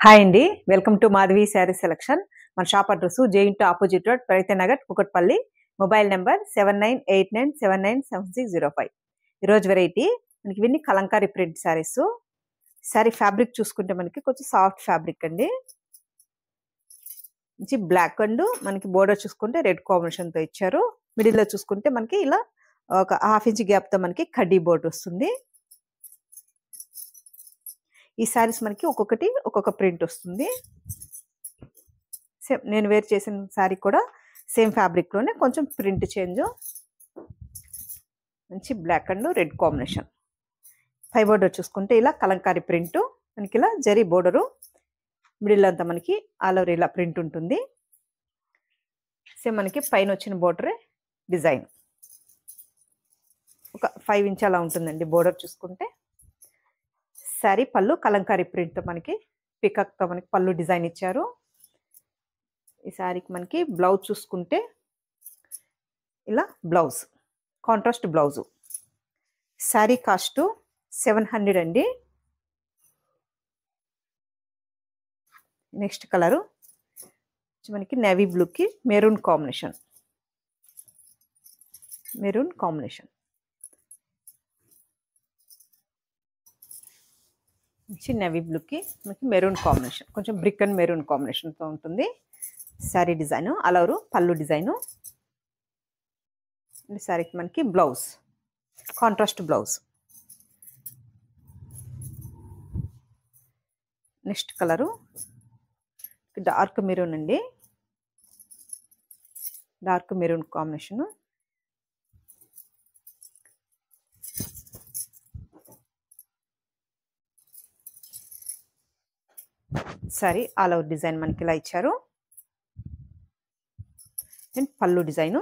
Hi అండి, welcome to Madhavi sari selection. మన shop address జేఇంటూ opposite road, Pragathi Nagar, Kukatpally. Mobile number 7989797605. ఈరోజు వెరైటీ మనకి ఇవన్నీ కలంకారీ ప్రింట్ శారీస్. శారీ ఫ్యాబ్రిక్ చూసుకుంటే మనకి కొంచెం సాఫ్ట్ ఫ్యాబ్రిక్ అండి. మంచి బ్లాక్ అండ్ మనకి బోర్డర్ చూసుకుంటే రెడ్ కాంబినేషన్తో ఇచ్చారు. మిడిల్లో చూసుకుంటే మనకి ఇలా ఒక హాఫ్ ఇంచ్ గ్యాప్తో మనకి కడ్డీ బోర్డర్ వస్తుంది. ఈ శారీస్ మనకి ఒక్కొక్కటి ఒక్కొక్క ప్రింట్ వస్తుంది. సేమ్ నేను వేర్ చేసిన శారీ కూడా సేమ్ ఫ్యాబ్రిక్లోనే కొంచెం ప్రింట్ చేంజ్. మంచి బ్లాక్ అండ్ రెడ్ కాంబినేషన్. పై బోర్డర్ చూసుకుంటే ఇలా కలంకారీ ప్రింట్, మనకి ఇలా జరీ బోర్డరు, మిడిల్ అంతా మనకి ఆల్ ఓవర్ ఇలా ప్రింట్ ఉంటుంది. సేమ్ మనకి పైన వచ్చిన బోర్డరే డిజైన్ ఒక 5 ఇంచ్ అలా ఉంటుందండి బోర్డర్ చూసుకుంటే. శారీ పళ్ళు కలంకారీ ప్రింట్తో మనకి పికాక్తో మనకి పళ్ళు డిజైన్ ఇచ్చారు. ఈ శారీకి మనకి బ్లౌజ్ చూసుకుంటే ఇలా blouse contrast blouse. Sari cost 700 అండి. నెక్స్ట్ కలరు మనకి నేవీ బ్లూకి maroon combination. Maroon combination navy బ్లూకి మనకి మెరూన్ కాంబినేషన్, కొంచెం బ్రిక్ అండ్ మెరూన్ కాంబినేషన్తో ఉంటుంది. శారీ డిజైను అలవరు పళ్ళు డిజైను. శారీకి మనకి blouse contrast blouse. Next colour dark maroon అండి. Dark maroon combination. Sari all over design మనకి ఇలా ఇచ్చారు. అండ్ పళ్ళు డిజైను.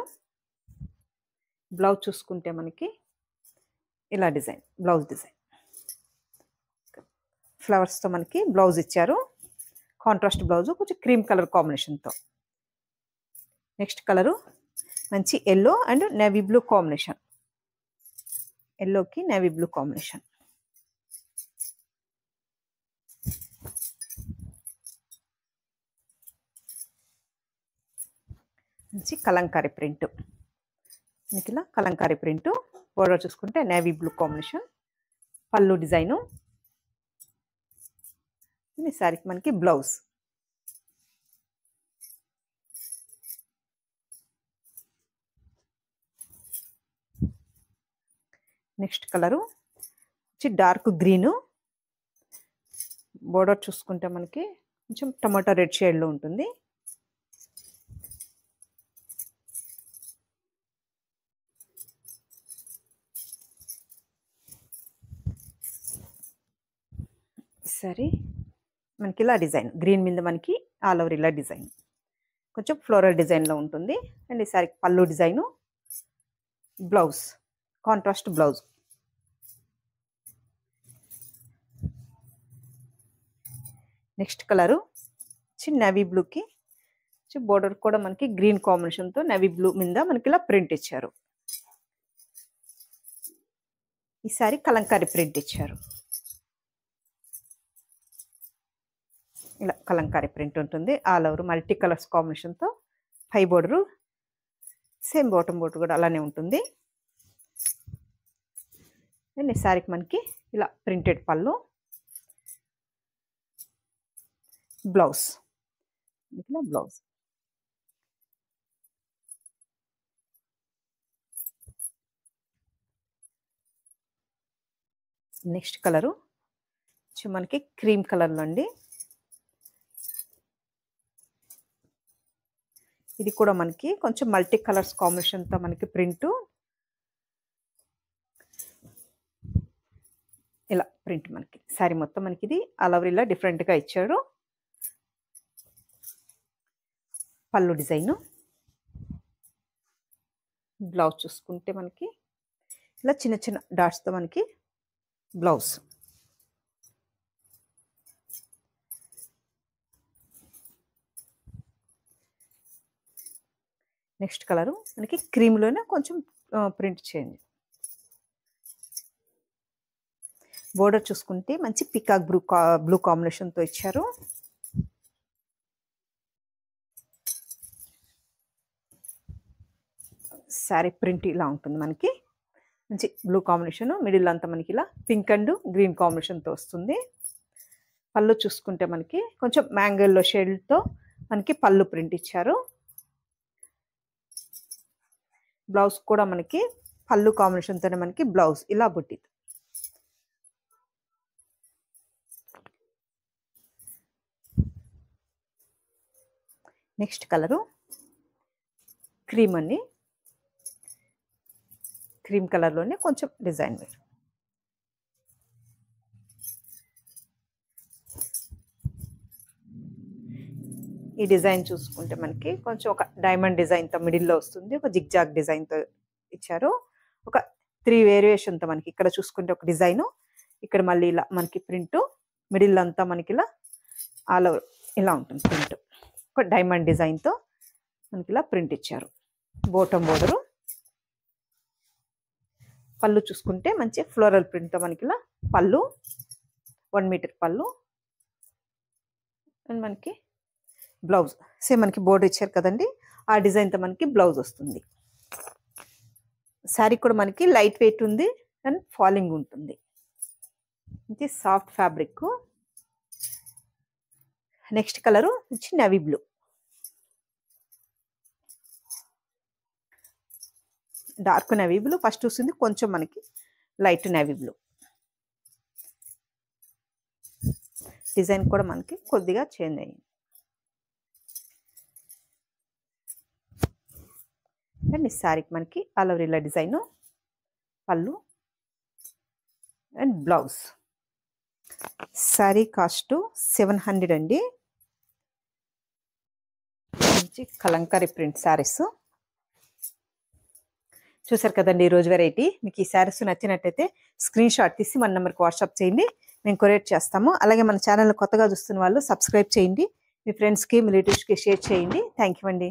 బ్లౌజ్ చూసుకుంటే మనకి ఇలా డిజైన్, బ్లౌజ్ డిజైన్ ఫ్లవర్స్తో మనకి బ్లౌజ్ ఇచ్చారు. కాంట్రాస్ట్ బ్లౌజు కొంచెం క్రీమ్ కలర్ కాంబినేషన్తో. నెక్స్ట్ కలరు మంచి yellow and navy blue combination. ఎల్లోకి నేవీ బ్లూ కాంబినేషన్. మంచి కలంకారీ ప్రింట్, మీకు ఇలా కలంకారీ ప్రింట్. బోర్డర్ చూసుకుంటే నేవీ బ్లూ కాంబినేషన్. పళ్ళు డిజైను. ఈ శారీకి మనకి బ్లౌజ్. నెక్స్ట్ కలరు వచ్చి డార్క్ గ్రీను. బోర్డర్ చూసుకుంటే మనకి కొంచెం టమాటో రెడ్ షేడ్లో ఉంటుంది. సరే మనకి ఇలా డిజైన్ గ్రీన్ మీద మనకి ఆల్ ఓవర్ ఇలా డిజైన్ కొంచెం ఫ్లోరల్ డిజైన్లో ఉంటుంది. అండ్ ఈ సారీ పళ్ళు design, blouse contrast blouse. Next colour navy బ్లూకి బోర్డర్ కూడా మనకి గ్రీన్ కాంబినేషన్తో నేవీ బ్లూ మీద మనకి ఇలా ప్రింట్ ఇచ్చారు. ఈ సారీ కలంకారీ ప్రింట్ ఇచ్చారు. ఇలా కలంకారీ ప్రింట్ ఉంటుంది. ఆల్ ఓవర్ మల్టీ కలర్స్ కాంబినేషన్తో. పై బోర్డరు సేమ్ బాటమ్ బోర్డర్ కూడా అలానే ఉంటుంది. అండ్ ఈ శారీకి మనకి ఇలా ప్రింటెడ్ పళ్ళు, బ్లౌజ్ ఇలా బ్లౌజ్. నెక్స్ట్ కలరు మనకి క్రీమ్ కలర్లో అండి. ఇది కూడా మనకి కొంచెం మల్టీ కలర్స్ కాంబినేషన్తో మనకి ప్రింట్. ఇలా ప్రింట్ మనకి శారీ మొత్తం మనకి ఇది ఆల్ ఓవర్ ఇలా డిఫరెంట్గా ఇచ్చారు. పళ్ళు డిజైను. బ్లౌజ్ చూసుకుంటే మనకి ఇలా చిన్న చిన్న డాట్స్తో మనకి బ్లౌజ్. నెక్స్ట్ కలరు మనకి క్రీమ్లోనే కొంచెం ప్రింట్ చేయండి. బోర్డర్ చూసుకుంటే మంచి పికాక్ బ్లూ కాంబినేషన్తో ఇచ్చారు. శారీ ప్రింట్ ఇలా ఉంటుంది మనకి. మంచి బ్లూ కాంబినేషన్, మిడిల్ అంతా మనకి ఇలా పింక్ అండ్ గ్రీన్ కాంబినేషన్తో వస్తుంది. పళ్ళు చూసుకుంటే మనకి కొంచెం మ్యాంగోల్లో షేడ్తో మనకి పళ్ళు ప్రింట్ ఇచ్చారు. బ్లౌజ్ కూడా మనకి పళ్ళు కాంబినేషన్తోనే మనకి బ్లౌజ్ ఇలా బుట్టి. నెక్స్ట్ కలరు క్రీమ్ అండి. క్రీమ్ కలర్లోనే కొంచెం డిజైన్ వేరు. ఈ డిజైన్ చూసుకుంటే మనకి కొంచెం ఒక డైమండ్ డిజైన్తో మిడిల్లో వస్తుంది. ఒక జిగ్జాగ్ డిజైన్తో ఇచ్చారు. ఒక 3 వేరియేషన్తో మనకి ఇక్కడ చూసుకుంటే ఒక డిజైను, ఇక్కడ మళ్ళీ ఇలా మనకి ప్రింట్, మిడిల్ అంతా మనకి ఇలా ఆల్ ఓవర్ ఇలా ఉంటుంది ప్రింట్. ఒక డైమండ్ డిజైన్తో మనకి ఇలా ప్రింట్ ఇచ్చారు. Bottom border. పళ్ళు చూసుకుంటే మంచి ఫ్లోరల్ ప్రింట్తో మనకి ఇలా పళ్ళు, 1 మీటర్ పళ్ళు. అండ్ మనకి బ్లౌజ్ సేమ్ మనకి బోర్డర్ ఇచ్చారు కదండి, ఆ డిజైన్తో మనకి బ్లౌజ్ వస్తుంది. శారీ కూడా మనకి లైట్ వెయిట్ ఉంది అండ్ ఫాలింగ్ ఉంటుంది. ఇది సాఫ్ట్ ఫ్యాబ్రిక్. నెక్స్ట్ కలరు వచ్చి navy blue. Dark navy blue first వస్తుంది, కొంచెం మనకి లైట్ నేవీ బ్లూ. డిజైన్ కూడా మనకి కొద్దిగా చేంజ్ అయ్యింది. అండ్ ఈ శారీకి మనకి ఆల్ ఓవర్ ఇలా డిజైను, పళ్ళు అండ్ బ్లౌజ్. శారీ కాస్ట్ 700 అండి. మంచి కలంకారీ ప్రింట్ శారీస్ చూసారు కదండి. ఈరోజు వెరైటీ మీకు ఈ శారీస్ నచ్చినట్టయితే స్క్రీన్ షాట్ తీసి మన నెంబర్కి వాట్సాప్ చేయండి, మేము కొరియర్ చేస్తాము. అలాగే మన ఛానల్ కొత్తగా చూస్తున్న వాళ్ళు సబ్స్క్రైబ్ చేయండి, మీ ఫ్రెండ్స్కి మీ రిలేటివ్స్కి షేర్ చేయండి. థ్యాంక్ యూ అండి.